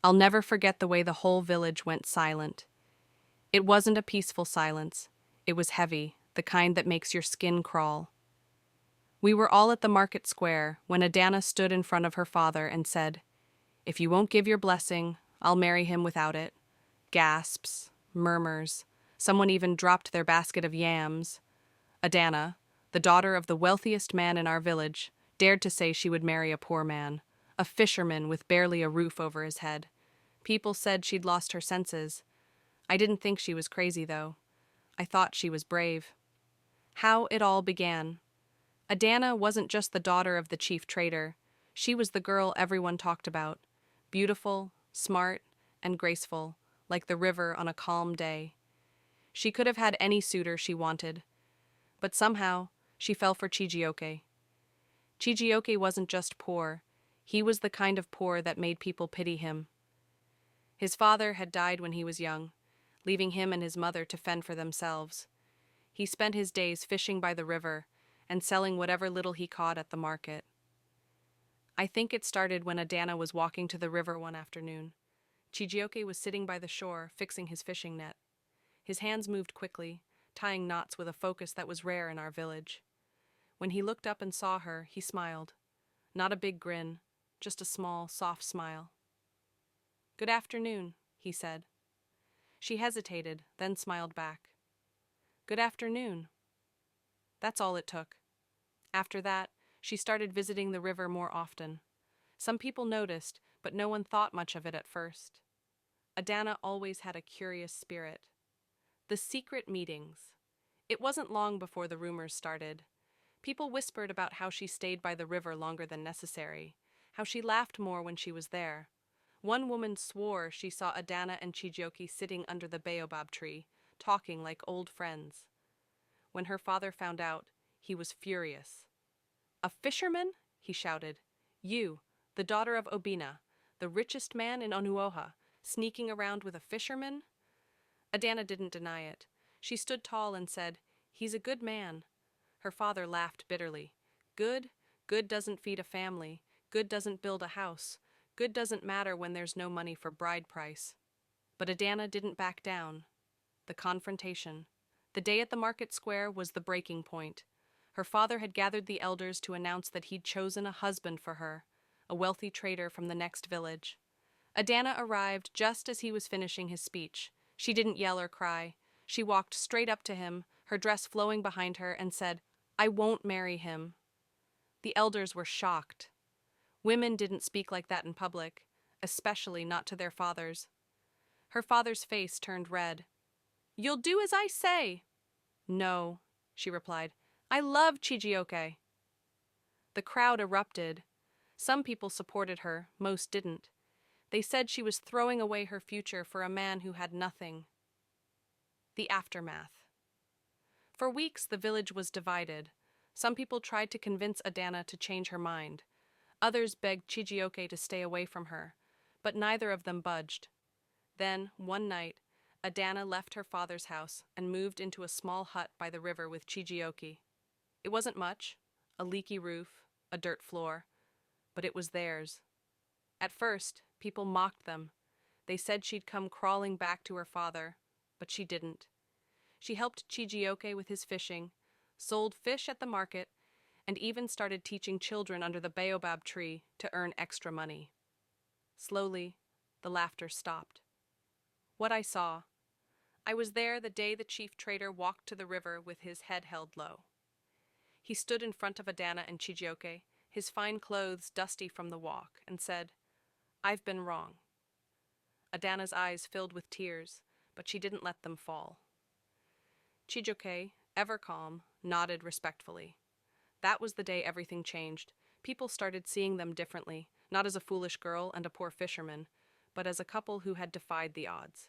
I'll never forget the way the whole village went silent. It wasn't a peaceful silence. It was heavy, the kind that makes your skin crawl. We were all at the market square when Adanna stood in front of her father and said, "If you won't give your blessing, I'll marry him without it." Gasps, murmurs. Someone even dropped their basket of yams. Adanna, the daughter of the wealthiest man in our village, dared to say she would marry a poor man, a fisherman with barely a roof over his head. People said she'd lost her senses. I didn't think she was crazy, though. I thought she was brave. How it all began. Adanna wasn't just the daughter of the chief trader. She was the girl everyone talked about. Beautiful, smart, and graceful, like the river on a calm day. She could have had any suitor she wanted. But somehow, she fell for Chijioke. Chijioke wasn't just poor. He was the kind of poor that made people pity him. His father had died when he was young, leaving him and his mother to fend for themselves. He spent his days fishing by the river and selling whatever little he caught at the market. I think it started when Adanna was walking to the river one afternoon. Chijioke was sitting by the shore, fixing his fishing net. His hands moved quickly, tying knots with a focus that was rare in our village. When he looked up and saw her, he smiled. Not a big grin, just a small, soft smile. "Good afternoon," he said. She hesitated, then smiled back. "Good afternoon." That's all it took. After that, she started visiting the river more often. Some people noticed, but no one thought much of it at first. Adanna always had a curious spirit. The secret meetings. It wasn't long before the rumors started. People whispered about how she stayed by the river longer than necessary, how she laughed more when she was there. One woman swore she saw Adanna and Chijioke sitting under the baobab tree, talking like old friends. When her father found out, he was furious. "A fisherman?" he shouted. "You, the daughter of Obina, the richest man in Onuoha, sneaking around with a fisherman?" Adanna didn't deny it. She stood tall and said, "He's a good man." Her father laughed bitterly. "Good? Good doesn't feed a family. Good doesn't build a house. Good doesn't matter when there's no money for bride price." But Adanna didn't back down. The confrontation. The day at the market square was the breaking point. Her father had gathered the elders to announce that he'd chosen a husband for her, a wealthy trader from the next village. Adanna arrived just as he was finishing his speech. She didn't yell or cry. She walked straight up to him, her dress flowing behind her, and said, "I won't marry him." The elders were shocked. Women didn't speak like that in public, especially not to their fathers. Her father's face turned red. "You'll do as I say." "No," she replied. "I love Chijioke." The crowd erupted. Some people supported her, most didn't. They said she was throwing away her future for a man who had nothing. The aftermath. For weeks, the village was divided. Some people tried to convince Adanna to change her mind. Others begged Chijioke to stay away from her, but neither of them budged. Then, one night, Adanna left her father's house and moved into a small hut by the river with Chijioke. It wasn't much, a leaky roof, a dirt floor, but it was theirs. At first, people mocked them. They said she'd come crawling back to her father, but she didn't. She helped Chijioke with his fishing, sold fish at the market, and even started teaching children under the baobab tree to earn extra money. Slowly, the laughter stopped. What I saw. I was there the day the chief trader walked to the river with his head held low. He stood in front of Adanna and Chijioke, his fine clothes dusty from the walk, and said, "I've been wrong." Adanna's eyes filled with tears, but she didn't let them fall. Chijioke, ever calm, nodded respectfully. That was the day everything changed. People started seeing them differently, not as a foolish girl and a poor fisherman, but as a couple who had defied the odds.